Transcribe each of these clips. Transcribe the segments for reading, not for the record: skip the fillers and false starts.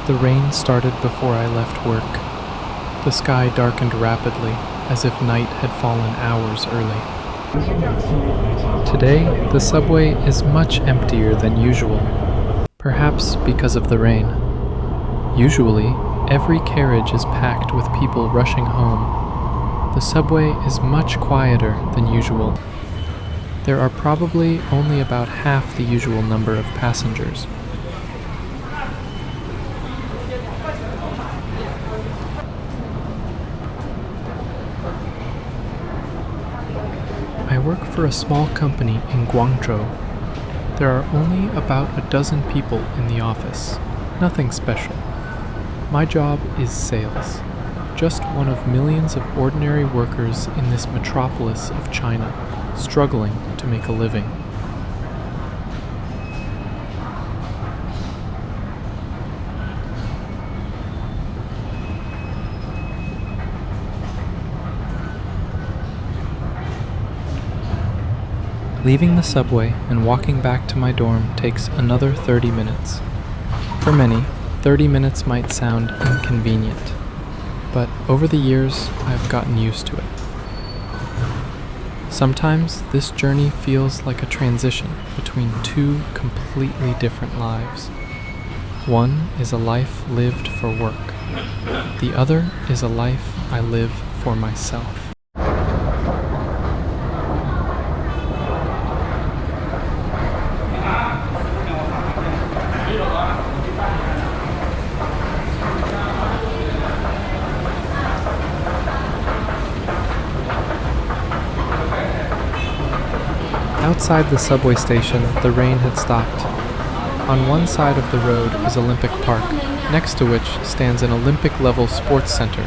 The rain started before I left work. The sky darkened rapidly, as if night had fallen hours early. Today, the subway is much emptier than usual, perhaps because of the rain. Usually, every carriage is packed with people rushing home. The subway is much quieter than usual. There are probably only about half the usual number of passengers. I work for a small company in Guangzhou. There are only about a dozen people in the office. Nothing special. My job is sales. Just one of millions of ordinary workers in this metropolis of China, struggling to make a living. Leaving the subway and walking back to my dorm takes another 30 minutes. For many, 30 minutes might sound inconvenient, but over the years, I've gotten used to it. Sometimes this journey feels like a transition between two completely different lives. One is a life lived for work. The other is a life I live for myself. Outside the subway station, the rain had stopped. On one side of the road is Olympic Park, next to which stands an Olympic-level sports center,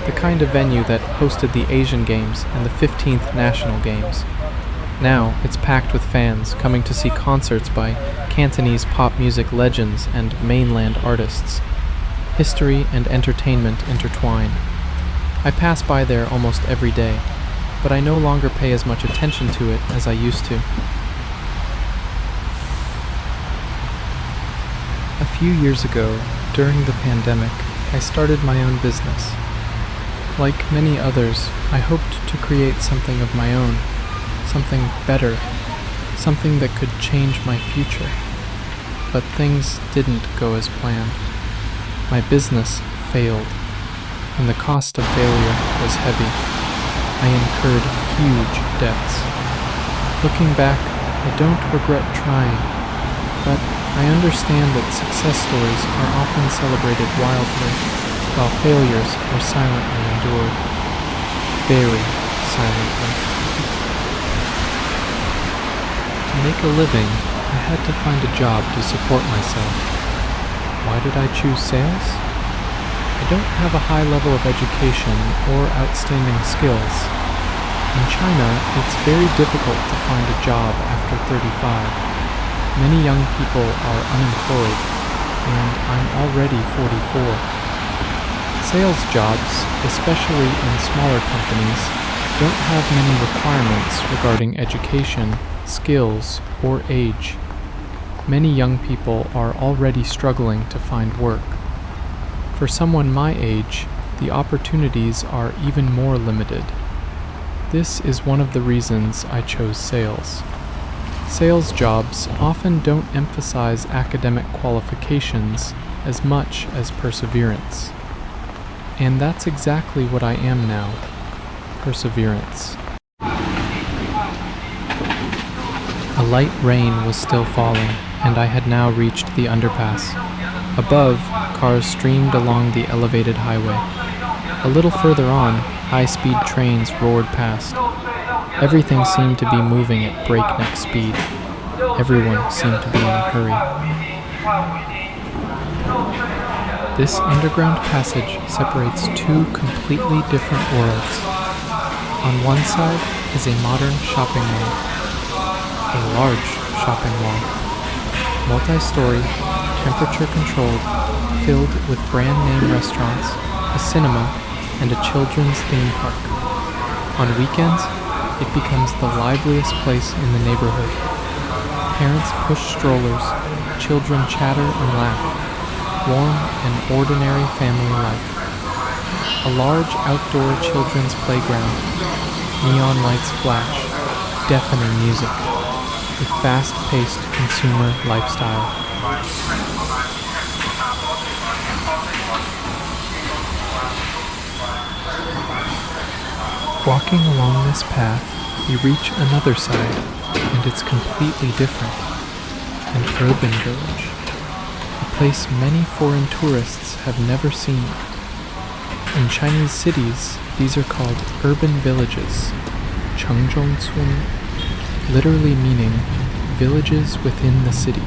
the kind of venue that hosted the Asian Games and the 15th National Games. Now, it's packed with fans coming to see concerts by Cantonese pop music legends and mainland artists. History and entertainment intertwine. I pass by there almost every day, but I no longer pay as much attention to it as I used to. A few years ago, during the pandemic, I started my own business. Like many others, I hoped to create something of my own, something better, something that could change my future. But things didn't go as planned. My business failed, and the cost of failure was heavy. I incurred huge debts. Looking back, I don't regret trying, but I understand that success stories are often celebrated wildly, while failures are silently endured. Very silently. To make a living, I had to find a job to support myself. Why did I choose sales? I don't have a high level of education or outstanding skills. In China, it's very difficult to find a job after 35. Many young people are unemployed, and I'm already 44. Sales jobs, especially in smaller companies, don't have many requirements regarding education, skills, or age. Many young people are already struggling to find work. For someone my age, the opportunities are even more limited. This is one of the reasons I chose sales. Sales jobs often don't emphasize academic qualifications as much as perseverance. And that's exactly what I am now. Perseverance. A light rain was still falling, and I had now reached the underpass. Above, cars streamed along the elevated highway. A little further on, high-speed trains roared past. Everything seemed to be moving at breakneck speed. Everyone seemed to be in a hurry. This underground passage separates two completely different worlds. On one side is a modern shopping mall. A large shopping mall. Multi-story, temperature-controlled, filled with brand-name restaurants, a cinema, and a children's theme park. On weekends, it becomes the liveliest place in the neighborhood. Parents push strollers, children chatter and laugh. warm and ordinary family life. A large outdoor children's playground, neon lights flash, deafening music, a fast-paced consumer lifestyle. Walking along this path, we reach another side, and it's completely different. An urban village, a place many foreign tourists have never seen. In Chinese cities, these are called urban villages, 城中村, literally meaning villages within the city.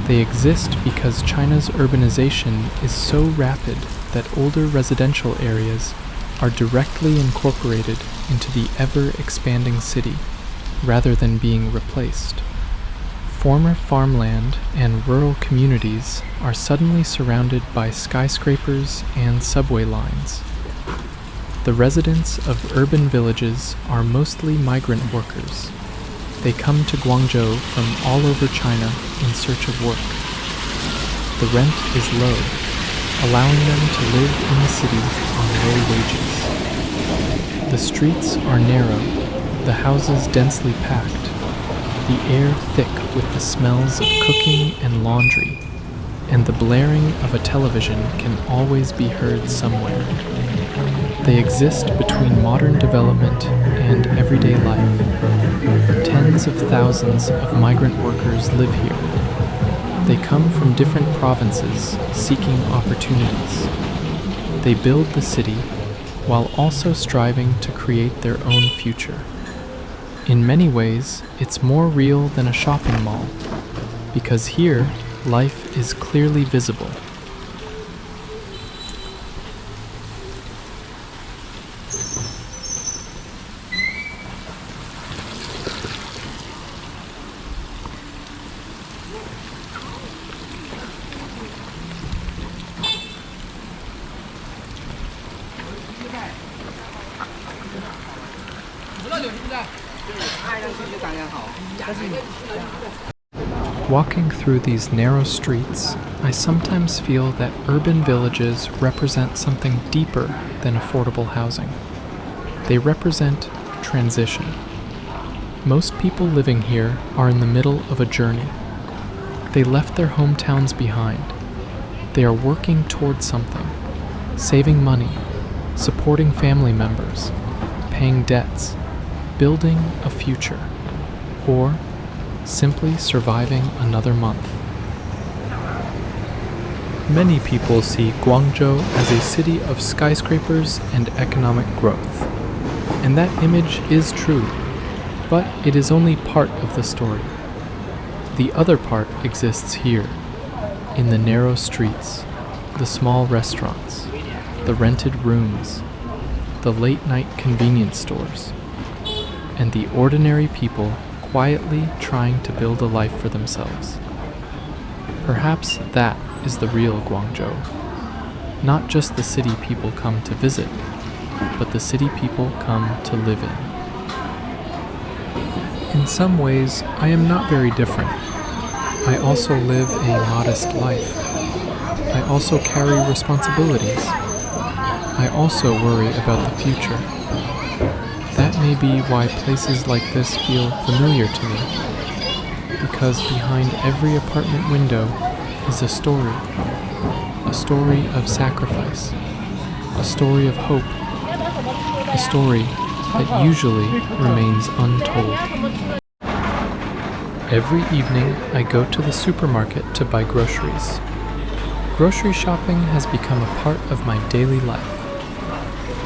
They exist because China's urbanization is so rapid that older residential areas are directly incorporated into the ever-expanding city, rather than being replaced. Former farmland and rural communities are suddenly surrounded by skyscrapers and subway lines. The residents of urban villages are mostly migrant workers. They come to Guangzhou from all over China in search of work. The rent is low, allowing them to live in the city on low wages. The streets are narrow, the houses densely packed, the air thick with the smells of cooking and laundry, and the blaring of a television can always be heard somewhere. They exist between modern development and everyday life. Tens of thousands of migrant workers live here. They come from different provinces seeking opportunities. They build the city while also striving to create their own future. In many ways, it's more real than a shopping mall, because here, life is clearly visible. Walking through these narrow streets, I sometimes feel that urban villages represent something deeper than affordable housing. They represent transition. Most people living here are in the middle of a journey. They left their hometowns behind. They are working towards something, saving money, supporting family members, paying debts, building a future, or simply surviving another month. Many people see Guangzhou as a city of skyscrapers and economic growth. And that image is true, but it is only part of the story. The other part exists here, in the narrow streets, the small restaurants, the rented rooms, the late-night convenience stores, and the ordinary people quietly trying to build a life for themselves. Perhaps that is the real Guangzhou. Not just the city people come to visit, but the city people come to live in. In some ways, I am not very different. I also live a modest life. I also carry responsibilities. I also worry about the future. That may be why places like this feel familiar to me, because behind every apartment window is a story of sacrifice, a story of hope, a story that usually remains untold. Every evening, I go to the supermarket to buy groceries. Grocery shopping has become a part of my daily life.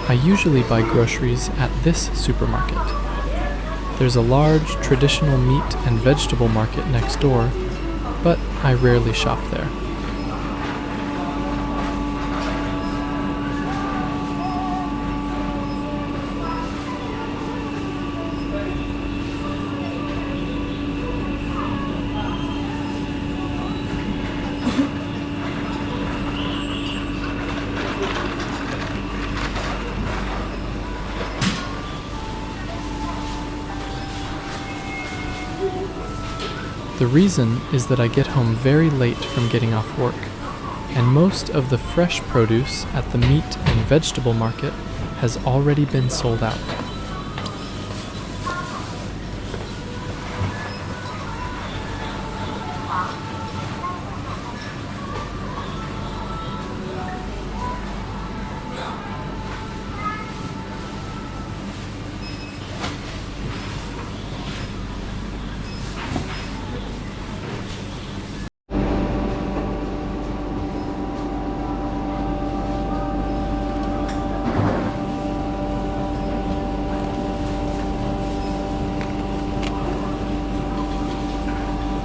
I usually buy groceries at this supermarket. There's a large traditional meat and vegetable market next door, but I rarely shop there. The reason is that I get home very late from getting off work. and most of the fresh produce at the meat and vegetable market has already been sold out.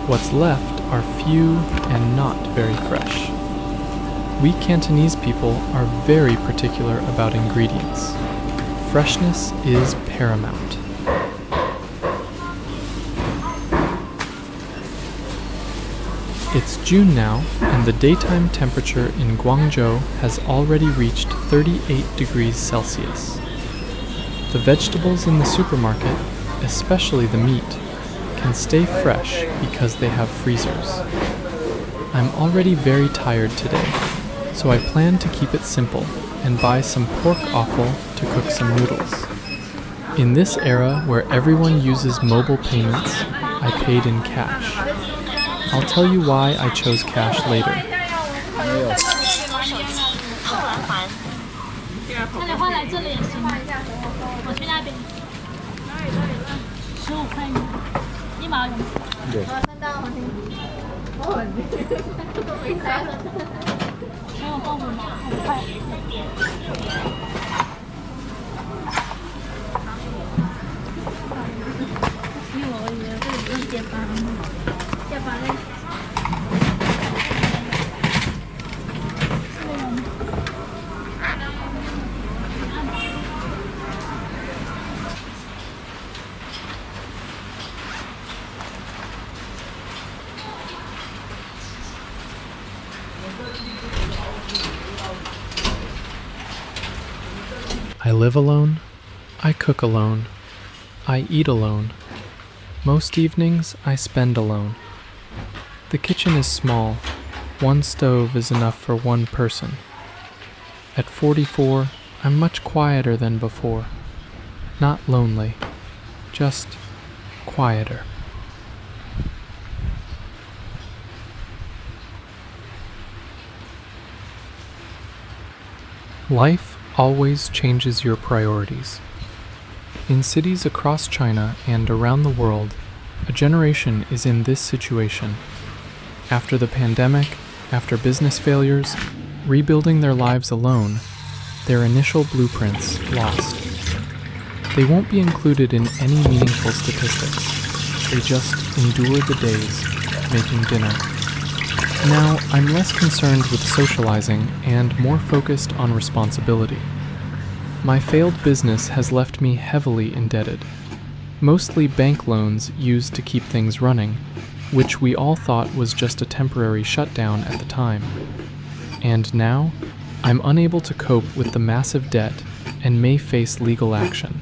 What's left are few and not very fresh. We Cantonese people are very particular about ingredients. Freshness is paramount. It's June now, and the daytime temperature in Guangzhou has already reached 38 degrees Celsius. The vegetables in the supermarket, especially the meat, can stay fresh because they have freezers. I'm already very tired today, so I plan to keep it simple and buy some pork offal to cook some noodles. In this era where everyone uses mobile payments, I paid in cash. I'll tell you why I chose cash later. I live alone, I cook alone, I eat alone. Most evenings I spend alone. The kitchen is small, one stove is enough for one person. At 44, I'm much quieter than before. Not lonely, just quieter. Life always changes your priorities. In cities across China and around the world, a generation is in this situation. After the pandemic, after business failures, rebuilding their lives alone, their initial blueprints lost. They won't be included in any meaningful statistics. They just endure the days, making dinner. Now, I'm less concerned with socializing and more focused on responsibility. My failed business has left me heavily indebted, mostly bank loans used to keep things running, which we all thought was just a temporary shutdown at the time. And now, I'm unable to cope with the massive debt and may face legal action.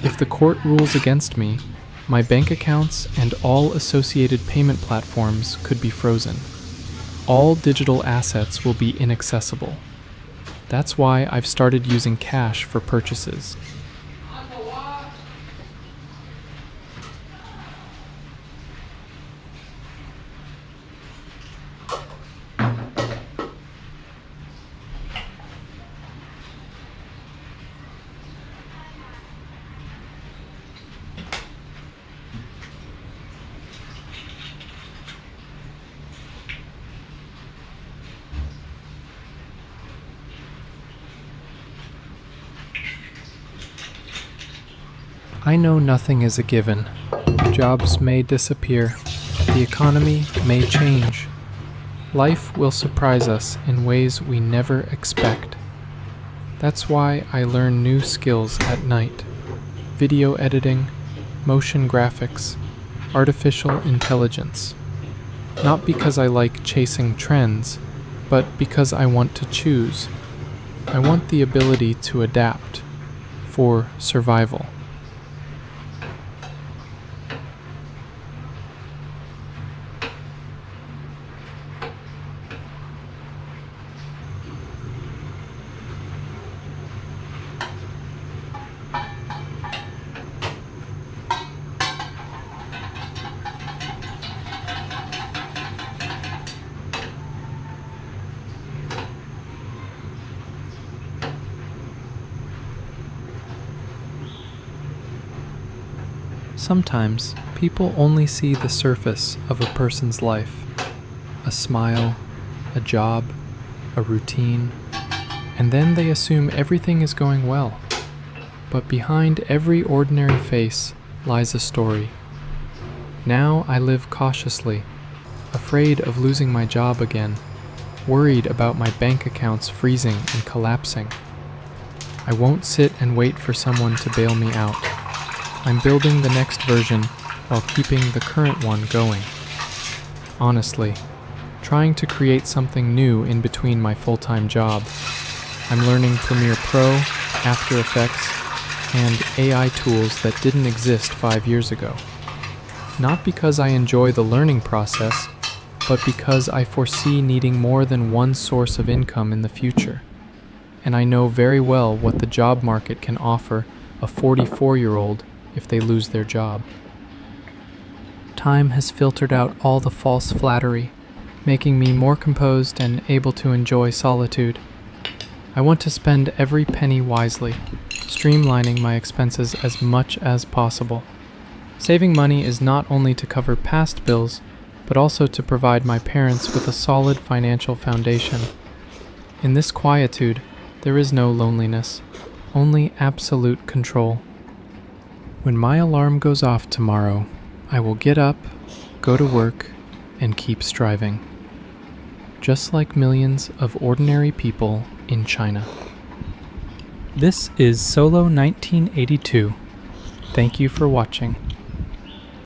If the court rules against me, my bank accounts and all associated payment platforms could be frozen. All digital assets will be inaccessible. That's why I've started using cash for purchases. I know nothing is a given. Jobs may disappear. The economy may change. Life will surprise us in ways we never expect. That's why I learn new skills at night. Video editing, motion graphics, artificial intelligence. Not because I like chasing trends, but because I want to choose. I want the ability to adapt for survival. Sometimes people only see the surface of a person's life. A smile, a job, a routine, and then they assume everything is going well. But behind every ordinary face lies a story. Now I live cautiously, afraid of losing my job again, worried about my bank accounts freezing and collapsing. I won't sit and wait for someone to bail me out. I'm building the next version while keeping the current one going. Honestly, trying to create something new in between my full-time job. I'm learning Premiere Pro, After Effects, and AI tools that didn't exist 5 years ago. Not because I enjoy the learning process, but because I foresee needing more than one source of income in the future. And I know very well what the job market can offer a 44-year-old if they lose their job. Time has filtered out all the false flattery, making me more composed and able to enjoy solitude. I want to spend every penny wisely, streamlining my expenses as much as possible. Saving money is not only to cover past bills, but also to provide my parents with a solid financial foundation. In this quietude, there is no loneliness, only absolute control. When my alarm goes off tomorrow, I will get up, go to work, and keep striving. Just like millions of ordinary people in China. This is Solo 1982. Thank you for watching.